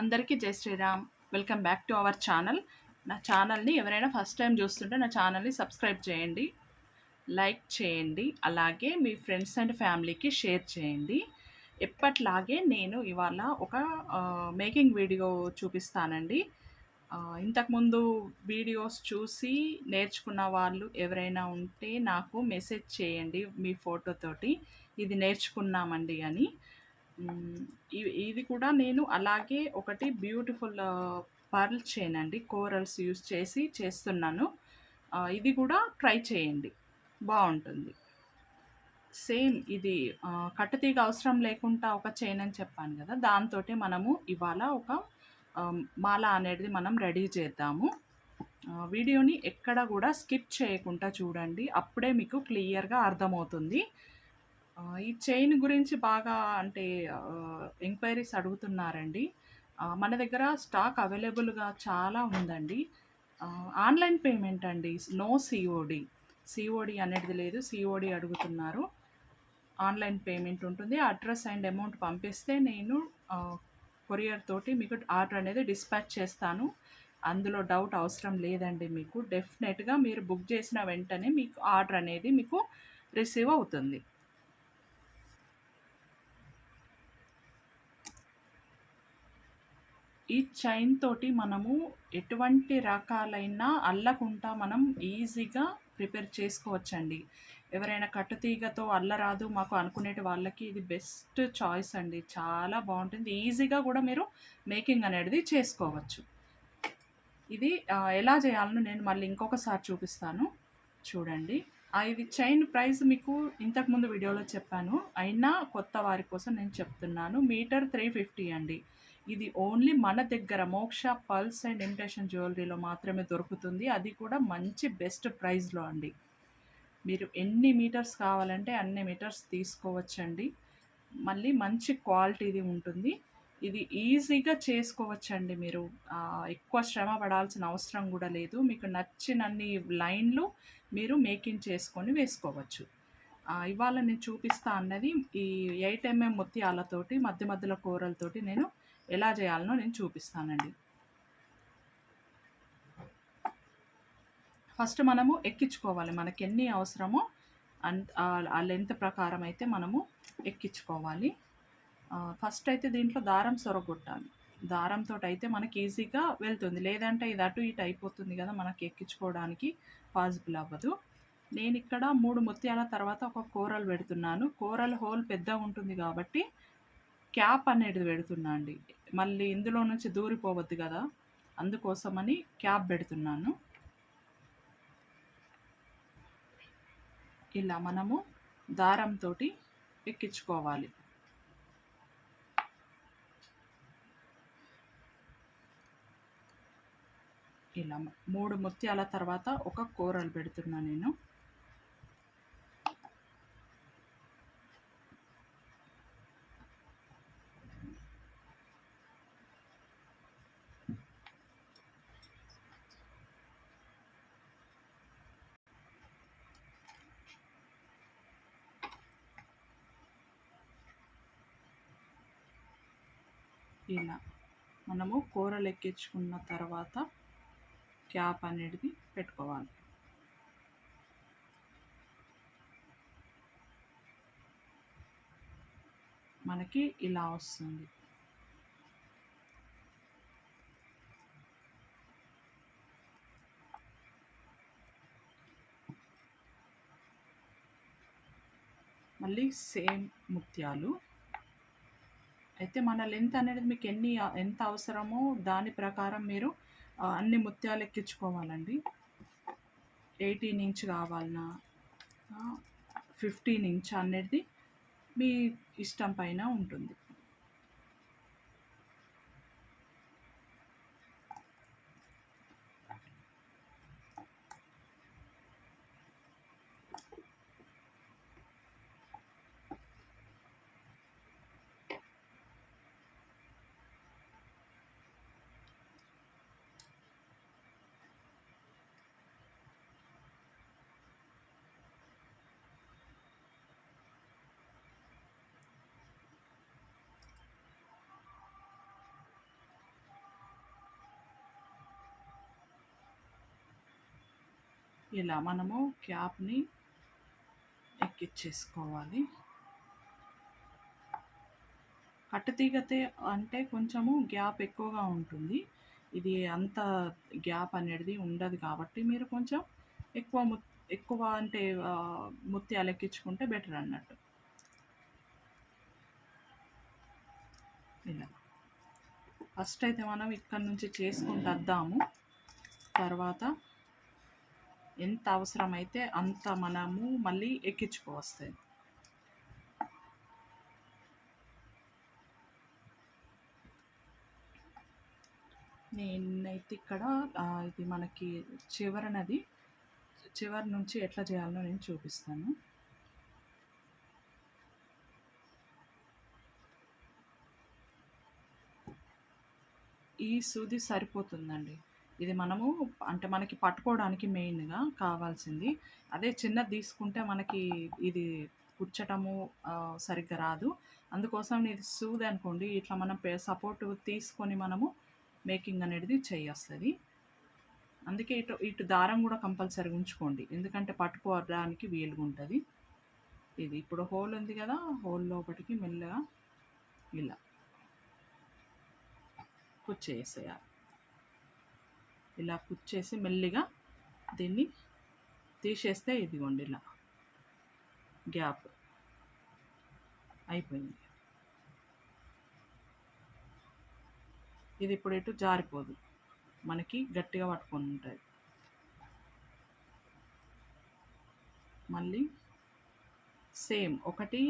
అందరికీ జై Shriram. Welcome back to our channel. నా ఛానల్ని ఎవరైనా ఫస్ట్ టైం చూస్తుంటే నా ఛానల్ని సబ్స్క్రైబ్ చేయండి, లైక్ చేయండి, అలాగే మీ ఫ్రెండ్స్ అండ్ ఫ్యామిలీకి షేర్ చేయండి. ఎప్పట్లాగే నేను ఇవాళ ఒక మేకింగ్ వీడియో చూపిస్తానండి. ఇంతకుముందు వీడియోస్ చూసి నేర్చుకున్న వాళ్ళు ఎవరైనా ఉంటే నాకు మెసేజ్ చేయండి మీ ఫోటోతోటి, ఇది నేర్చుకున్నామండి అని. ఇది కూడా నేను అలాగే ఒకటి బ్యూటిఫుల్ పర్ల్ చైన్ అండి, కోరల్స్ యూస్ చేసి చేస్తున్నాను. ఇది కూడా ట్రై చేయండి, బాగుంటుంది. సేమ్ ఇది కట్టుతీగ అవసరం లేకుండా ఒక చైన్ అని చెప్పాను కదా, దాంతోటి మనము ఇవాళ ఒక మాల అనేది మనం రెడీ చేద్దాము. వీడియోని ఎక్కడ కూడా స్కిప్ చేయకుండా చూడండి, అప్పుడే మీకు క్లియర్గా అర్థమవుతుంది. ఈ చైన్ గురించి బాగా అంటే ఎంక్వైరీస్ అడుగుతున్నారండి. మన దగ్గర స్టాక్ అవైలబుల్గా చాలా ఉందండి. ఆన్లైన్ పేమెంట్ అండి, నో సిఓడి. సిఓడి అనేది లేదు, సిఓడి అడుగుతున్నారు. ఆన్లైన్ పేమెంట్ ఉంటుంది. అడ్రస్ అండ్ అమౌంట్ పంపిస్తే నేను కొరియర్ తోటి మీకు ఆర్డర్ అనేది డిస్పాచ్ చేస్తాను. అందులో డౌట్ అవసరం లేదండి. మీకు డెఫినెట్గా మీరు బుక్ చేసిన వెంటనే మీకు ఆర్డర్ అనేది మీకు రిసీవ్ అవుతుంది. ఈ చైన్ తోటి మనము ఎటువంటి రకాలైన అల్లకుండా మనం ఈజీగా ప్రిపేర్ చేసుకోవచ్చండి. ఎవరైనా కట్టుతీగతో అల్లరాదు మాకు అనుకునేటి వాళ్ళకి ఇది బెస్ట్ చాయిస్ అండి. చాలా బాగుంటుంది, ఈజీగా కూడా మీరు మేకింగ్ అనేది చేసుకోవచ్చు. ఇది ఎలా చేయాలని నేను మళ్ళీ ఇంకొకసారి చూపిస్తాను, చూడండి. ఇది చైన్ ప్రైస్ మీకు ఇంతకుముందు వీడియోలో చెప్పాను, అయినా కొత్త వారి కోసం నేను చెప్తున్నాను. మీటర్ 350 అండి. ఇది ఓన్లీ మన దగ్గర మోక్ష పల్స్ అండ్ ఇమిటేషన్ జ్యువెలరీలో మాత్రమే దొరుకుతుంది, అది కూడా మంచి బెస్ట్ ప్రైస్లో అండి. మీరు ఎన్ని మీటర్స్ కావాలంటే అన్ని మీటర్స్ తీసుకోవచ్చండి. మళ్ళీ మంచి క్వాలిటీది ఉంటుంది. ఇది ఈజీగా చేసుకోవచ్చండి. మీరు ఎక్కువ శ్రమ పడాల్సిన అవసరం కూడా లేదు. మీకు నచ్చినన్ని లైన్లు మీరు మేకింగ్ చేసుకొని వేసుకోవచ్చు. ఇవాళ నేను చూపిస్తా అన్నది ఈ 8mm ముత్యాలతోటి మధ్య మధ్యలో కూరలతోటి నేను ఎలా చేయాలనో నేను చూపిస్తానండి. ఫస్ట్ మనము ఎక్కించుకోవాలి, మనకి ఎన్ని అవసరమో ఆ లెంత్ ప్రకారం అయితే మనము ఎక్కించుకోవాలి. ఫస్ట్ అయితే దీంట్లో దారం సొరగొట్టాలి. దారంతో అయితే మనకి ఈజీగా వెళ్తుంది, లేదంటే ఇది అటు ఇటు అయిపోతుంది కదా, మనకి ఎక్కించుకోవడానికి పాసిబుల్ అవ్వదు. నేను ఇక్కడ 3 ముత్యాల తర్వాత ఒక కూరలు పెడుతున్నాను. కూరల హోల్ పెద్దగా ఉంటుంది కాబట్టి క్యాప్ అనేది పెడుతున్నా అండి. మళ్ళీ ఇందులో నుంచి దూరిపోవద్దు కదా, అందుకోసమని క్యాప్ పెడుతున్నాను. ఇలా మనము దారంతో ఎక్కించుకోవాలి. ఇలా 3 ముత్యాల తర్వాత ఒక కూరలు పెడుతున్నా నేను. ఇలా మనము కూరలు ఎక్కించుకున్న తర్వాత క్యాప్ అనేది పెట్టుకోవాలి. మనకి ఇలా వస్తుంది. మళ్ళీ సేమ్ ముత్యాలు అయితే మన లెంత్ అనేది మీకు ఎంత అవసరమో దాని ప్రకారం మీరు అన్ని ముత్యాలు ఎక్కించుకోవాలండి. 18 ఇంచ్ కావాలన్నా 15 ఇంచ్ అనేది మీ ఇష్టం పైన ఉంటుంది. ఇలా మనము క్యాప్ని ఎక్కించేసుకోవాలి. కట్టుతీగతే అంటే కొంచెము గ్యాప్ ఎక్కువగా ఉంటుంది. ఇది అంత గ్యాప్ అనేది ఉండదు కాబట్టి మీరు కొంచెం ఎక్కువ ఎక్కువ అంటే ముత్యాలు ఎక్కించుకుంటే బెటర్ అన్నట్టు. ఇలా ఫస్ట్ అయితే మనం ఇక్కడ నుంచి చేసుకుంటూ వద్దాము. తర్వాత ఎంత అవసరమైతే అంత మనము మళ్ళీ ఎక్కించుకోవస్తాయి. నేనైతే ఇక్కడ ఇది మనకి చివరి నుంచి ఎట్లా చేయాలో నేను చూపిస్తాను. ఈ సూది సరిపోతుందండి. ఇది మనము అంటే మనకి పట్టుకోవడానికి మెయిన్‌గా కావాల్సింది. అదే చిన్నది తీసుకుంటే మనకి ఇది కుచ్చటము సరిగ్గా రాదు. అందుకోసం ఇది సూది అనుకోండి ఇట్లా మనం సపోర్ట్ తీసుకొని మనము మేకింగ్ అనేది చేయొస్తది. అందుకే ఇటు దారం కూడా కంపల్సరీగా ఉంచుకోండి. ఎందుకంటే పట్టుకోవడానికి వీలుగా ఉంటుంది. ఇది ఇప్పుడు హోల్ ఉంది కదా, హోల్ లోపటికి మెల్లగా ఇలా కుచ్చేసేయాలి. ఇలా కుచ్చేసి మెల్లిగా దీన్ని తీసేస్తే ఇదిగోండి ఇలా గ్యాప్ అయిపోయింది. ఇది ఇప్పుడు ఎటు జారిపోదు, మనకి గట్టిగా పట్టుకొని ఉంటుంది. మళ్ళీ సేమ్ ఒకటి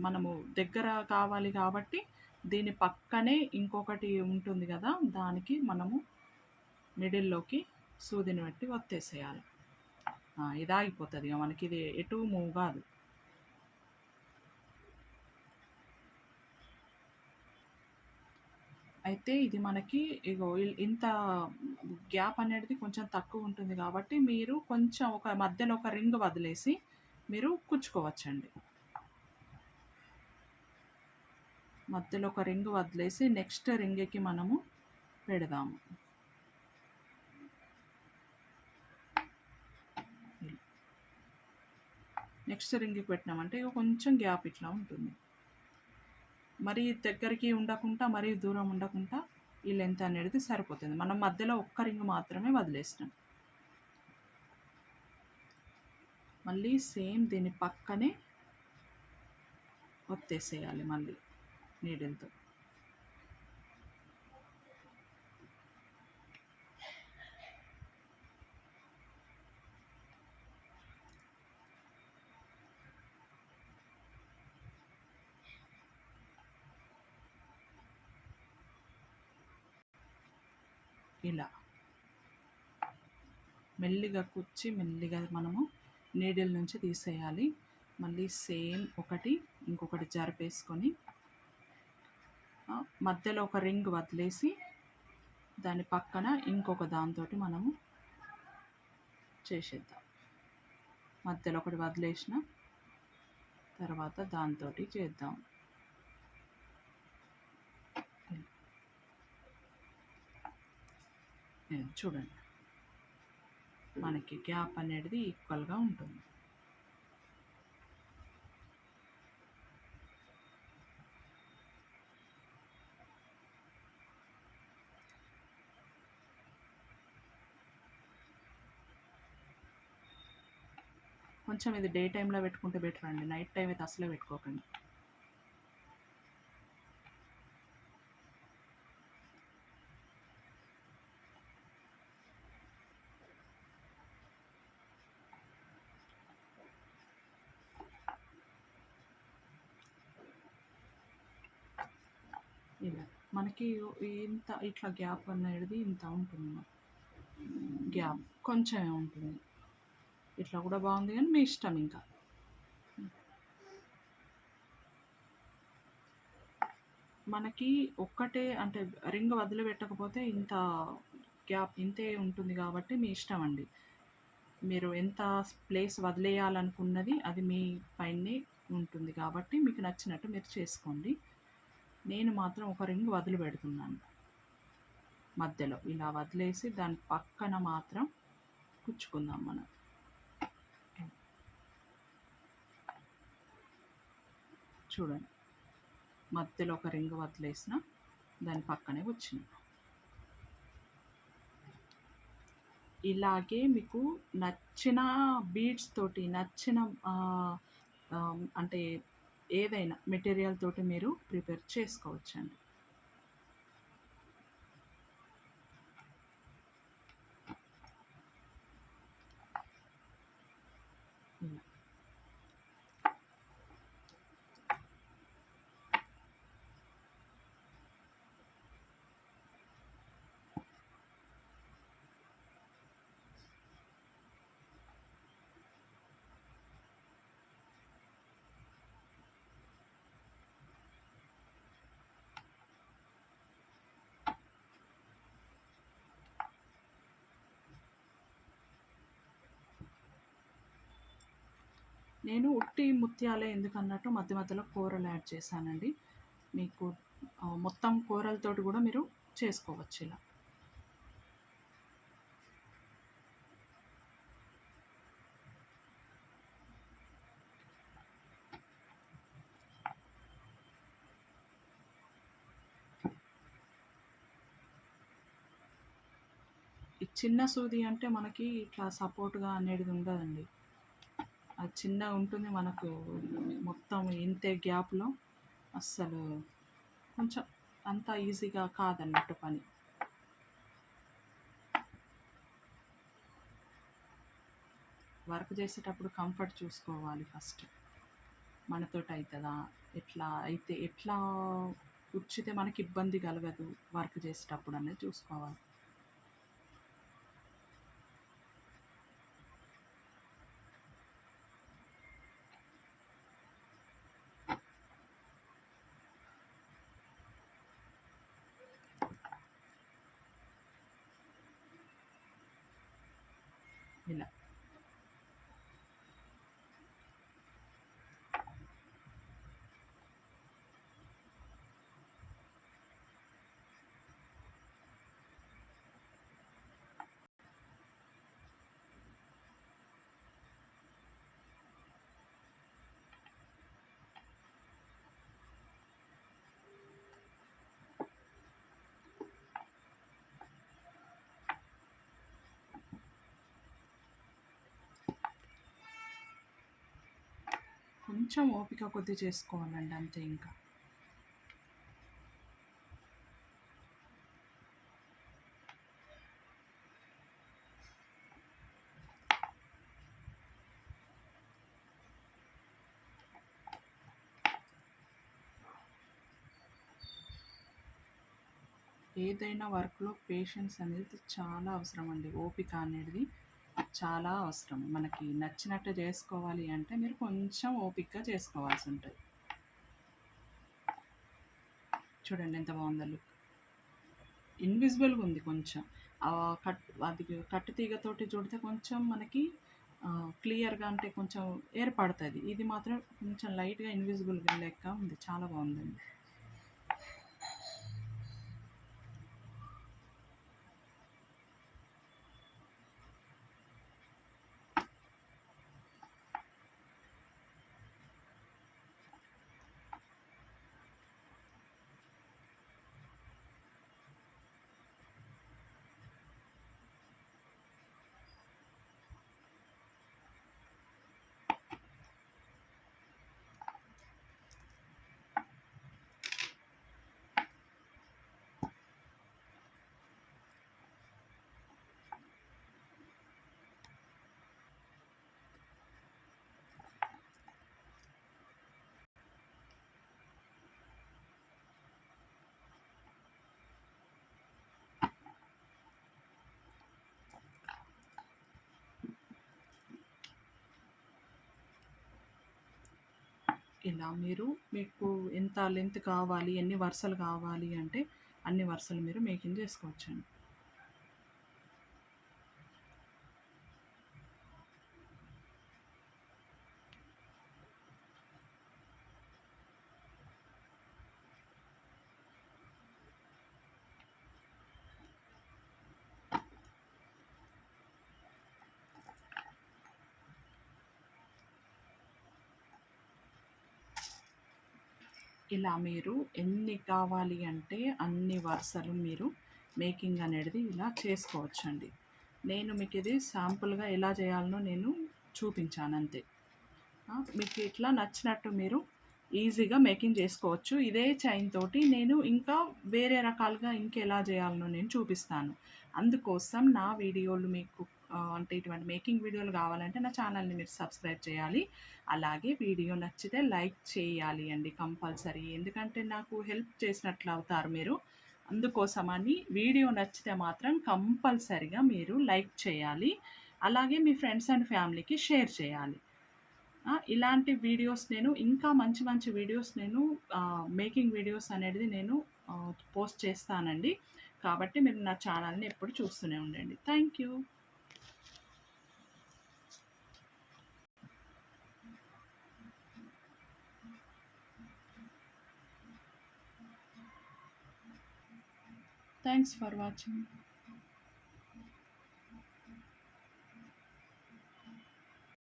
మనము దగ్గర కావాలి కాబట్టి దీని పక్కనే ఇంకొకటి ఉంటుంది కదా, దానికి మనము మిడిల్లోకి సూదిని పెట్టి ఒత్తేసేయాలి. ఇది ఆగిపోతుంది ఇక మనకి, ఇది ఎటు మూవ్ కాదు. అయితే ఇది మనకి ఇగో ఇంత గ్యాప్ అనేది కొంచెం తక్కువ ఉంటుంది కాబట్టి మీరు కొంచెం ఒక మధ్యలో ఒక రింగ్ వదిలేసి మీరు కుచ్చుకోవచ్చండి. మధ్యలో ఒక రింగ్ వదిలేసి నెక్స్ట్ రింగ్కి మనము పెడదాము. నెక్స్ట్ రింగ్కి పెట్టినామంటే ఇక కొంచెం గ్యాప్ ఇట్లా ఉంటుంది. మరీ దగ్గరికి ఉండకుండా మరీ దూరం ఉండకుండా ఈ లెంత్ అనేది సరిపోతుంది. మనం మధ్యలో ఒక్క రింగ్ మాత్రమే వదిలేసినాం. మళ్ళీ సేమ్ దీని పక్కనే ఒత్తేసేయాలి మళ్ళీ నీడిల్తో. ఇలా మెల్లిగా కుచ్చి మెల్లిగా మనము నీడిల్ నుంచి తీసేయాలి. మళ్ళీ సేమ్ ఇంకొకటి జరిపేసుకొని మధ్యలో ఒక రింగ్ వదిలేసి దాని పక్కన ఇంకొక దాంతో మనము చేసేద్దాం. మధ్యలో ఒకటి వదిలేసిన తర్వాత దాంతో చేద్దాం. చూడండి మనకి గ్యాప్ అనేది ఈక్వల్గా ఉంటుంది. కొంచెం ఇది డే టైంలో పెట్టుకుంటే బెటర్ అండి, నైట్ టైం అయితే అసలే పెట్టుకోకండి. ఇలా మనకి ఇంత ఇట్లా గ్యాప్ అనేది ఇంత ఉంటుంది. గ్యాప్ కొంచెమే ఉంటుంది. ఇట్లా కూడా బాగుంది కానీ మీ ఇష్టం. ఇంకా మనకి ఒక్కటే అంటే రింగ్ వదిలిపెట్టకపోతే ఇంత గ్యాప్ ఇంతే ఉంటుంది కాబట్టి మీ ఇష్టం అండి. మీరు ఎంత ప్లేస్ వదిలేయాలనుకున్నది అది మీ పైనే ఉంటుంది కాబట్టి మీకు నచ్చినట్టు మీరు చేసుకోండి. నేను మాత్రం ఒక రింగ్ వదిలిపెడుతున్నాను. మధ్యలో ఇలా వదిలేసి దాని పక్కన మాత్రం కుచ్చుకుందాం మనం. చూడండి, మధ్యలో ఒక రింగ్ వదిలేసిన, దాని పక్కనే వచ్చింది. ఇలాగే మీకు నచ్చిన బీడ్స్ తోటి, నచ్చిన అంటే ఏదైనా మెటీరియల్ తోటి మీరు ప్రిపేర్ చేసుకోవచ్చండి. ఇలా. నేను ఉట్టి ముత్యాలే ఎందుకన్నట్టు మధ్య మధ్యలో కూరలు యాడ్ చేశానండి. మీకు మొత్తం కూరలతోటి కూడా మీరు చేసుకోవచ్చు ఇలా. ఈ చిన్న సూది అంటే మనకి ఇట్లా సపోర్ట్గా అనేది ఉండదండి. అది చిన్నగా ఉంటుంది మనకు, మొత్తం ఇంతే గ్యాప్లో అస్సలు కొంచెం అంత ఈజీగా కాదన్నట్టు పని. వర్క్ చేసేటప్పుడు కంఫర్ట్ చూసుకోవాలి ఫస్ట్, మనతోటి అవుతుందా, ఎట్లా కూర్చితే మనకి ఇబ్బంది కలగదు వర్క్ చేసేటప్పుడు అనేది చూసుకోవాలి. ఇలా కొంచెం ఓపిక కొద్దీ చేసుకోవాలండి, అంతే ఇంకా. ఏదైనా వర్క్లో పేషెన్స్ అనేది చాలా అవసరం అండి. ఓపిక అనేది చాలా అవసరం. మనకి నచ్చినట్టు చేసుకోవాలి అంటే మీరు కొంచెం ఓపికగా చేసుకోవాల్సి ఉంటుంది. చూడండి ఎంత బాగుందో లుక్. ఇన్విజిబుల్గా ఉంది కొంచెం. అది కట్టు తీగతోటి చుడితే కొంచెం మనకి క్లియర్గా అంటే కొంచెం ఏర్పడుతుంది. ఇది మాత్రం కొంచెం లైట్గా ఇన్విజిబుల్గా లెక్క ఉంది, చాలా బాగుందండి. ఇలా మీకు ఎంత లెంత్ కావాలి, ఎన్ని వరుసలు కావాలి అంటే అన్ని వరుసలు మీరు మేకింగ్ చేసుకోవచ్చండి. ఇలా మీరు ఎన్ని కావాలి అంటే అన్ని వరుసలు మీరు మేకింగ్ అనేది ఇలా చేసుకోవచ్చండి. నేను మీకు ఇది శాంపుల్గా ఎలా చేయాలనో నేను చూపించాను అంతే. మీకు ఇట్లా నచ్చినట్టు మీరు ఈజీగా మేకింగ్ చేసుకోవచ్చు. ఇదే చైన్ తోటి నేను ఇంకా వేరే రకాలుగా ఇంకెలా చేయాలనో నేను చూపిస్తాను. అందుకోసం నా వీడియోలు మీకు అంటే ఇటువంటి మేకింగ్ వీడియోలు కావాలంటే నా ఛానల్ని మీరు సబ్స్క్రైబ్ చేయాలి. అలాగే వీడియో నచ్చితే లైక్ చేయాలి అండి కంపల్సరీ. ఎందుకంటే నాకు హెల్ప్ చేసినట్లు అవుతారు మీరు. అందుకోసమని వీడియో నచ్చితే మాత్రం కంపల్సరీగా మీరు లైక్ చేయాలి. అలాగే మీ ఫ్రెండ్స్ అండ్ ఫ్యామిలీకి షేర్ చేయాలి. ఇలాంటి వీడియోస్ నేను ఇంకా మంచి మంచి వీడియోస్ నేను మేకింగ్ వీడియోస్ అనేది నేను పోస్ట్ చేస్తానండి. కాబట్టి మీరు నా ఛానల్ని ఎప్పుడు చూస్తూనే ఉండండి. Thank you. Thanks for watching.